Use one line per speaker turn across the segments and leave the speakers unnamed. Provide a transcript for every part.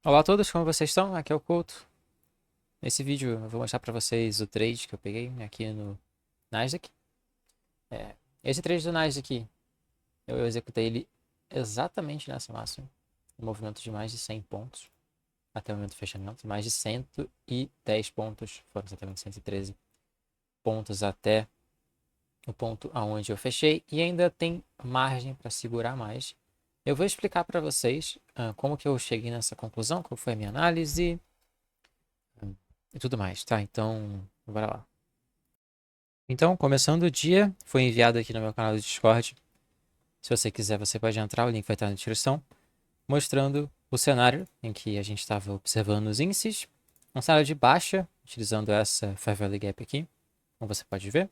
Olá a todos, como vocês estão? Aqui é o Couto. Nesse vídeo eu vou mostrar para vocês o trade que eu peguei aqui no Nasdaq. Esse trade do Nasdaq, eu executei ele exatamente nessa máxima. Um movimento de mais de 100 pontos até o momento do fechamento. Mais de 110 pontos, foram exatamente 113 pontos até o ponto aonde eu fechei. E ainda tem margem para segurar mais. Eu vou explicar para vocês como que eu cheguei nessa conclusão, qual foi a minha análise e tudo mais, tá? Então, bora lá. Então, começando o dia, foi enviado aqui no meu canal do Discord. Se você quiser, você pode entrar, o link vai estar na descrição, mostrando o cenário em que a gente estava observando os índices. Um cenário de baixa, utilizando essa Fair Value Gap aqui, como você pode ver.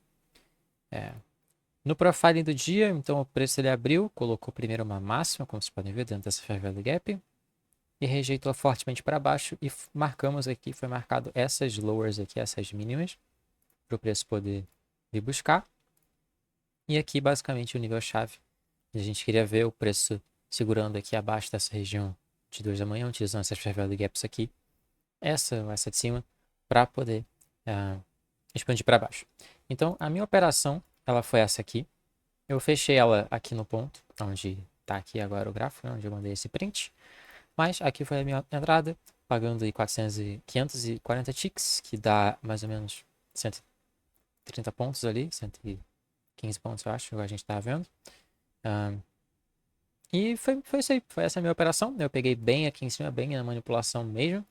No profiling do dia, então o preço ele abriu, colocou primeiro uma máxima, como vocês podem ver, dentro dessa Fair Value Gap, e rejeitou fortemente para baixo, e marcamos aqui, foi marcado essas lowers aqui, essas mínimas, para o preço poder vir buscar. E aqui, basicamente, o nível-chave. A gente queria ver o preço segurando aqui abaixo dessa região de 2 da manhã, utilizando essas fair value gaps aqui, essa ou essa de cima, para poder expandir para baixo. Então, a minha operação, ela foi essa aqui. Eu fechei ela aqui no ponto, onde está aqui agora o gráfico, onde eu mandei esse print. Mas aqui foi a minha entrada, pagando aí 540 ticks, que dá mais ou menos 130 pontos ali, 115 pontos, eu acho, igual a gente estava vendo. E foi isso aí, foi essa a minha operação. Eu peguei bem aqui em cima, bem na manipulação mesmo.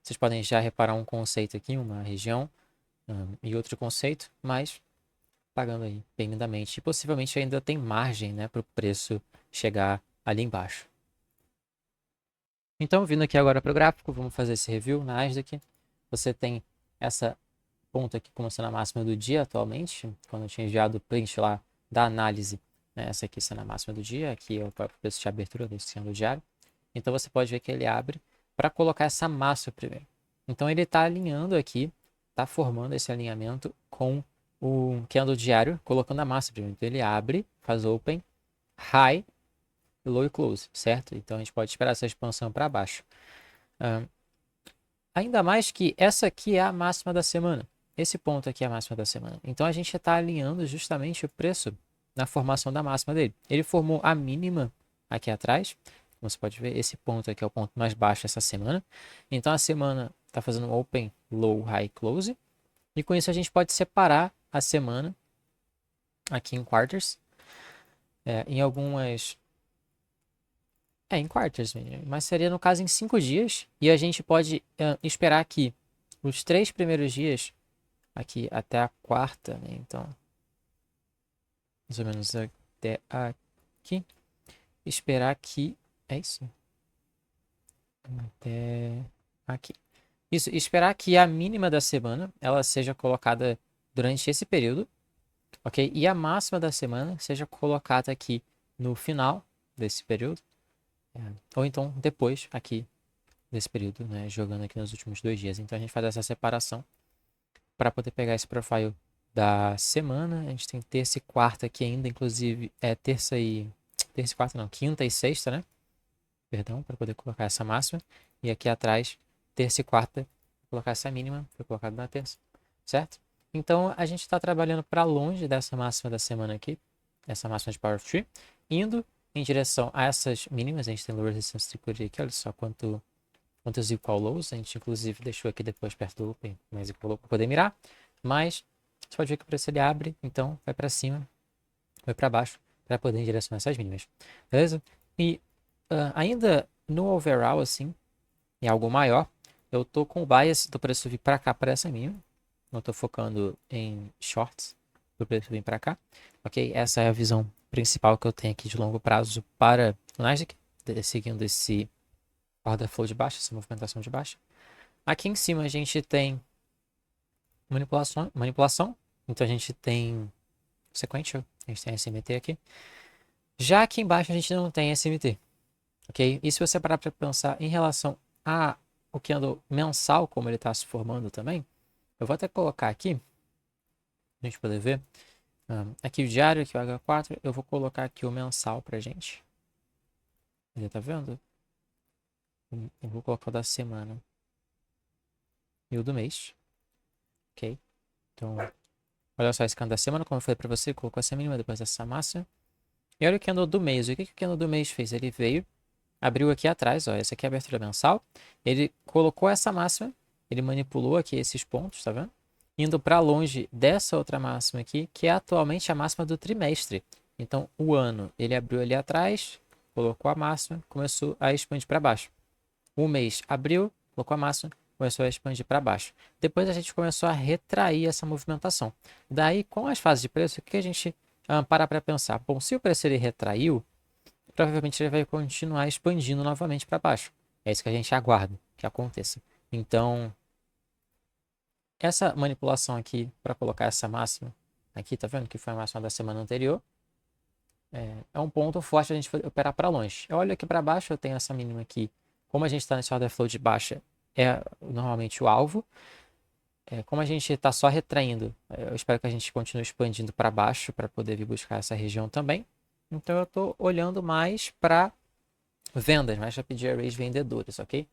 Vocês podem já reparar um conceito aqui, uma região e outro conceito, mas pagando aí bem lindamente. E possivelmente ainda tem margem, né, para o preço chegar ali embaixo. Então, vindo aqui agora para o gráfico, vamos fazer esse review na Nasdaq. Você tem essa ponta aqui como sendo a máxima do dia atualmente, quando eu tinha enviado o print lá da análise, né, essa aqui sendo a máxima do dia, aqui é o próprio preço de abertura desse candle diário. Então você pode ver que ele abre para colocar essa máxima primeiro. Então ele está alinhando aqui, está formando esse alinhamento com o candle diário, colocando a máxima primeiro. Então ele abre, faz open, high, low e close, certo? Então a gente pode esperar essa expansão para baixo. Ainda mais que essa aqui é a máxima da semana. Esse ponto aqui é a máxima da semana. Então a gente está alinhando justamente o preço na formação da máxima dele. Ele formou a mínima aqui atrás. Como você pode ver, esse ponto aqui é o ponto mais baixo essa semana. Então a semana está fazendo um open, low, high, close. E com isso a gente pode separar a semana aqui em quarters. Em algumas. Em quarters, mas seria no caso em 5 dias. E a gente pode esperar que os 3 primeiros dias aqui até a quarta, né? Então, mais ou menos até aqui. Esperar que. É isso? Até aqui. Isso, esperar que a mínima da semana ela seja colocada durante esse período, ok? E a máxima da semana seja colocada aqui no final desse período, ou então depois aqui desse período, né? Jogando aqui nos últimos 2 dias. Então a gente faz essa separação para poder pegar esse profile da semana. A gente tem terça e quarta aqui ainda, inclusive é terça e quarta não, quinta e sexta, né? Perdão, para poder colocar essa máxima. E aqui atrás, terça e quarta, vou colocar essa mínima, foi colocado na terça, certo? Então a gente está trabalhando para longe dessa máxima da semana aqui, essa máxima de Power of Three, indo em direção a essas mínimas. A gente tem low resistance liquidity aqui, olha só quantos equal lows. A gente inclusive deixou aqui depois perto do open, mais equal low para poder mirar. Mas você pode ver que o preço ele abre, então vai para cima, vai para baixo, para poder ir em direção a essas mínimas. Beleza? E ainda no overall, assim, em algo maior, eu tô com o bias do preço vir para cá, para essa mínima. Não tô focando em shorts do preço vir para cá. Ok? Essa é a visão principal que eu tenho aqui de longo prazo para o Nasdaq, seguindo esse order flow de baixa, essa movimentação de baixa. Aqui em cima a gente tem manipulação. Então a gente tem sequential, a gente tem SMT aqui. Já aqui embaixo a gente não tem SMT, ok? E se você parar para pensar em relação a o candle mensal, como ele está se formando também, eu vou até colocar aqui, a gente poder ver. Aqui o diário, aqui o H4, eu vou colocar aqui o mensal pra gente. Ele tá vendo? Eu vou colocar o da semana e o do mês. Ok? Então, olha só esse candle da semana, como eu falei pra você, colocou essa mínima depois dessa máxima. E olha o candle do mês. O que o candle do mês fez? Ele veio, abriu aqui atrás, ó. Essa aqui é a abertura mensal. Ele colocou essa máxima, ele manipulou aqui esses pontos, tá vendo? Indo para longe dessa outra máxima aqui, que é atualmente a máxima do trimestre. Então, o ano, ele abriu ali atrás, colocou a máxima, começou a expandir para baixo. O mês abriu, colocou a máxima, começou a expandir para baixo. Depois a gente começou a retrair essa movimentação. Daí, com as fases de preço, o que a gente para pensar? Bom, se o preço ele retraiu, provavelmente ele vai continuar expandindo novamente para baixo. É isso que a gente aguarda que aconteça. Então, essa manipulação aqui para colocar essa máxima, aqui tá vendo que foi a máxima da semana anterior, é um ponto forte a gente operar para longe. Eu olho aqui para baixo, eu tenho essa mínima aqui. Como a gente está nesse order flow de baixa, é normalmente o alvo. Como a gente está só retraindo, eu espero que a gente continue expandindo para baixo para poder vir buscar essa região também. Então eu estou olhando mais para vendas, mais para pedir arrays vendedores, ok?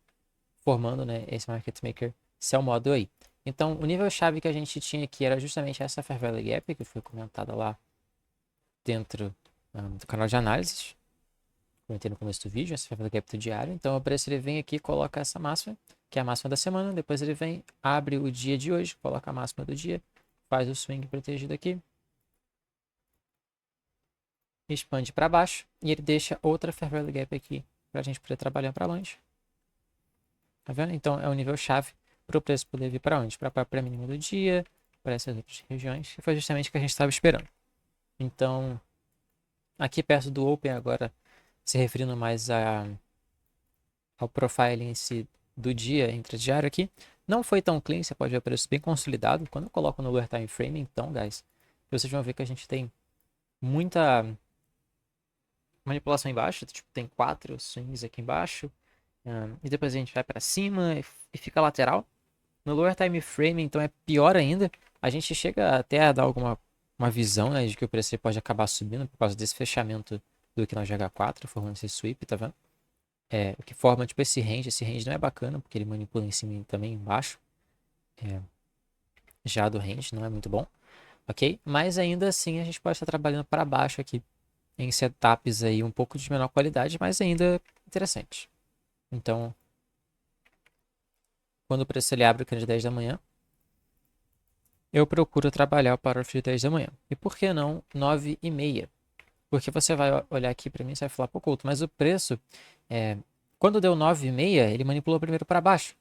Formando, né, esse market maker sell model aí. Então o nível chave que a gente tinha aqui era justamente essa Fair Value Gap que foi comentada lá dentro do canal de análises. Comentei no começo do vídeo, essa Fair Value Gap do diário. Então o preço ele vem aqui e coloca essa máxima, que é a máxima da semana. Depois ele vem, abre o dia de hoje, coloca a máxima do dia, faz o swing protegido aqui, expande para baixo e ele deixa outra Fair Value Gap aqui para a gente poder trabalhar para longe. Tá vendo? Então é o nível chave para o preço poder vir para onde? Para a própria mínima do dia, para essas outras regiões, que foi justamente o que a gente estava esperando. Então, aqui perto do Open agora, se referindo mais ao profile em si do dia intradiário aqui, não foi tão clean, você pode ver o preço bem consolidado. Quando eu coloco no lower time frame, então, guys, vocês vão ver que a gente tem muita manipulação embaixo, tipo, tem 4 swings aqui embaixo, e depois a gente vai para cima e fica lateral. No lower time frame, então, é pior ainda. A gente chega até a dar uma visão, né, de que o preço pode acabar subindo por causa desse fechamento do que nós GH4, formando esse sweep, tá vendo? O que forma tipo esse range não é bacana, porque ele manipula em cima e também embaixo. Já do range não é muito bom, ok? Mas ainda assim a gente pode estar trabalhando para baixo aqui, em setups aí um pouco de menor qualidade, mas ainda interessante. Então, quando o preço ele abre o candle de 10 da manhã, eu procuro trabalhar o power of de 10 da manhã. E por que não 9 e meia? Porque você vai olhar aqui para mim e vai falar, pô, Couto, mas o preço, quando deu 9 e meia, ele manipulou primeiro para baixo.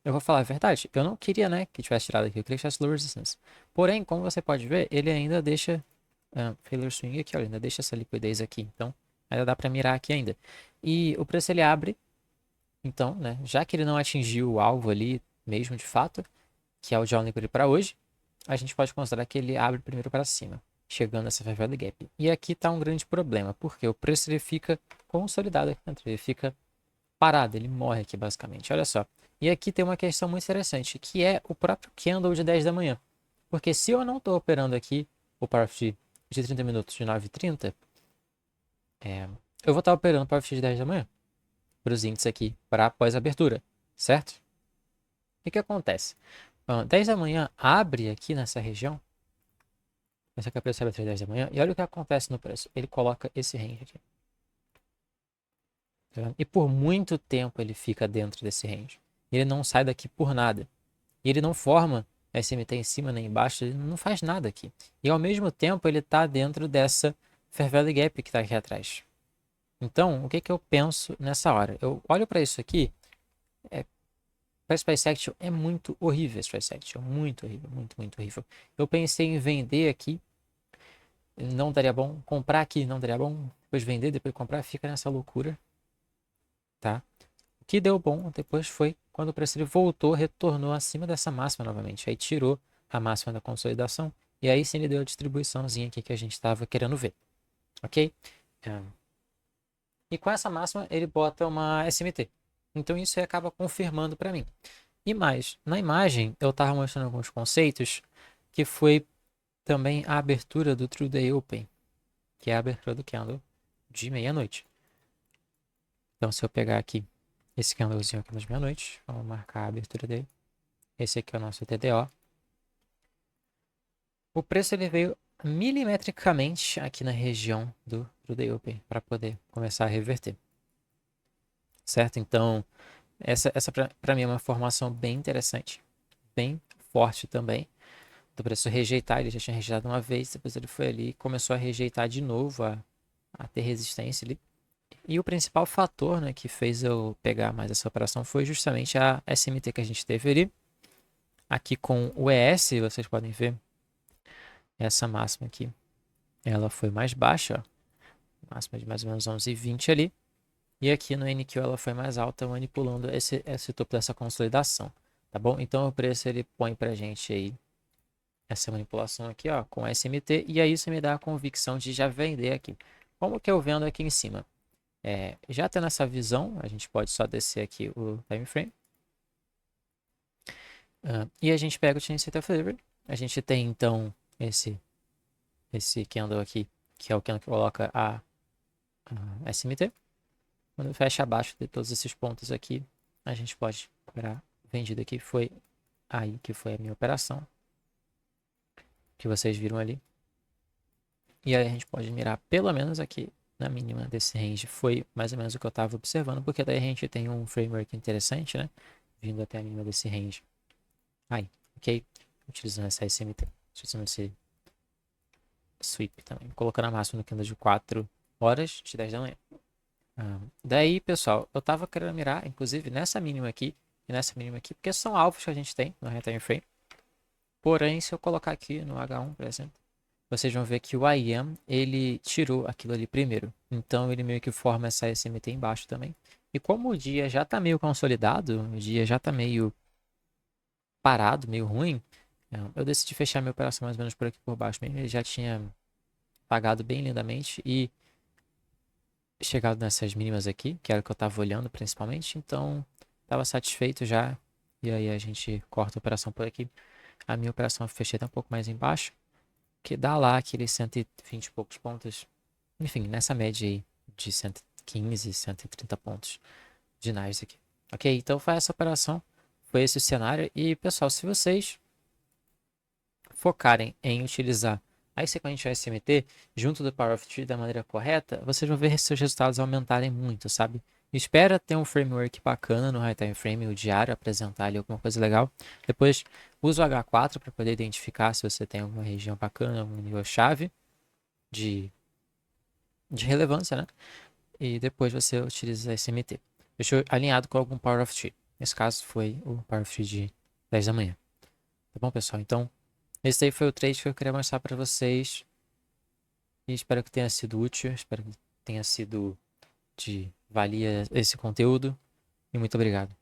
Eu vou falar a verdade, eu não queria, né, que tivesse tirado aqui, eu queria que tivesse low resistance. Porém, como você pode ver, ele ainda deixa failure swing aqui, olha, ainda deixa essa liquidez aqui, então ainda dá para mirar aqui ainda. E o preço ele abre, então, né, já que ele não atingiu o alvo ali mesmo de fato, que é o John Liquid para hoje, a gente pode considerar que ele abre primeiro para cima, chegando a essa fair value gap. E aqui está um grande problema, porque o preço ele fica consolidado aqui dentro, ele fica parado, ele morre aqui basicamente, olha só. E aqui tem uma questão muito interessante, que é o próprio candle de 10 da manhã. Porque se eu não estou operando aqui o Power de 30 minutos de 9h30, eu vou estar operando o Power de 10 da manhã para os índices aqui para após a abertura, certo? O que acontece? 10 da manhã abre aqui nessa região, essa aqui é a preço abre 10 da manhã, e olha o que acontece no preço. Ele coloca esse range aqui. Tá vendo? E por muito tempo ele fica dentro desse range. Ele não sai daqui por nada. E ele não forma SMT em cima nem embaixo, ele não faz nada aqui. E ao mesmo tempo ele está dentro dessa Fair Value Gap que está aqui atrás. Então, o que que eu penso nessa hora? Eu olho para isso aqui, para esse price action é muito horrível esse price action, muito horrível, muito, muito horrível. Eu pensei em vender aqui, não daria bom, comprar aqui não daria bom, depois vender, depois comprar, fica nessa loucura, tá? O que deu bom depois foi quando o preço ele voltou, retornou acima dessa máxima novamente. Aí tirou a máxima da consolidação e aí sim ele deu a distribuiçãozinha aqui que a gente estava querendo ver, ok? E com essa máxima ele bota uma SMT. Então isso aí acaba confirmando para mim. E mais, na imagem eu estava mostrando alguns conceitos que foi também a abertura do True Day Open, que é a abertura do candle de meia-noite. Então se eu pegar aqui esse candlezinho aqui das meia-noite. Vamos marcar a abertura dele. Esse aqui é o nosso TDO. O preço ele veio milimetricamente aqui na região do Day Open para poder começar a reverter. Certo? Então, essa para mim é uma formação bem interessante, bem forte também. Do preço rejeitar, ele já tinha rejeitado uma vez, depois ele foi ali e começou a rejeitar de novo, a ter resistência ali. E o principal fator, né, que fez eu pegar mais essa operação foi justamente a SMT que a gente teve ali. Aqui com o ES, vocês podem ver essa máxima aqui. Ela foi mais baixa, ó, máxima de mais ou menos 11,20 ali. E aqui no NQ ela foi mais alta, manipulando esse topo dessa consolidação, tá bom? Então o preço ele põe pra gente aí essa manipulação aqui, ó, com SMT, e aí isso me dá a convicção de já vender aqui. Como que eu vendo aqui em cima? Já tendo essa visão, a gente pode só descer aqui o time frame. E a gente pega o Chain State of Delivery. A gente tem então esse candle aqui, que é o candle que coloca a SMT. Quando fecha abaixo de todos esses pontos aqui, a gente pode operar vendido aqui. Foi aí que foi a minha operação, que vocês viram ali. E aí a gente pode mirar pelo menos aqui na mínima desse range. Foi mais ou menos o que eu estava observando, porque daí a gente tem um framework interessante, né? Vindo até a mínima desse range. Aí, ok? Utilizando essa SMT. Utilizando esse sweep também. Colocando a máxima no candle de 4 horas de 10 da manhã. Daí, pessoal, eu tava querendo mirar, inclusive, nessa mínima aqui e nessa mínima aqui, porque são alvos que a gente tem no time frame. Porém, se eu colocar aqui no H1, por exemplo, vocês vão ver que o IM, ele tirou aquilo ali primeiro. Então, ele meio que forma essa SMT embaixo também. E como o dia já tá meio consolidado, o dia já tá meio parado, meio ruim, eu decidi fechar minha operação mais ou menos por aqui por baixo mesmo. Ele já tinha pagado bem lindamente e chegado nessas mínimas aqui, que era o que eu estava olhando principalmente, então estava satisfeito já. E aí a gente corta a operação por aqui. A minha operação eu fechei até um pouco mais embaixo, que dá lá aqueles 120 e poucos pontos. Enfim, nessa média aí de 115, 130 pontos de Nasdaq. Ok, então foi essa operação, foi esse o cenário. E pessoal, se vocês focarem em utilizar a sequência SMT junto do Power of Three da maneira correta, vocês vão ver seus resultados aumentarem muito, sabe? Espera ter um framework bacana no High Time Frame, o diário, apresentar ali alguma coisa legal. Depois usa o H4 para poder identificar se você tem alguma região bacana, algum nível-chave de relevância, né? E depois você utiliza a SMT. Deixou alinhado com algum Power of Three. Nesse caso foi o Power of Three de 10 da manhã. Tá bom, pessoal? Então, esse aí foi o trade que eu queria mostrar para vocês. E espero que tenha sido útil. Espero que tenha sido de valia esse conteúdo. E muito obrigado.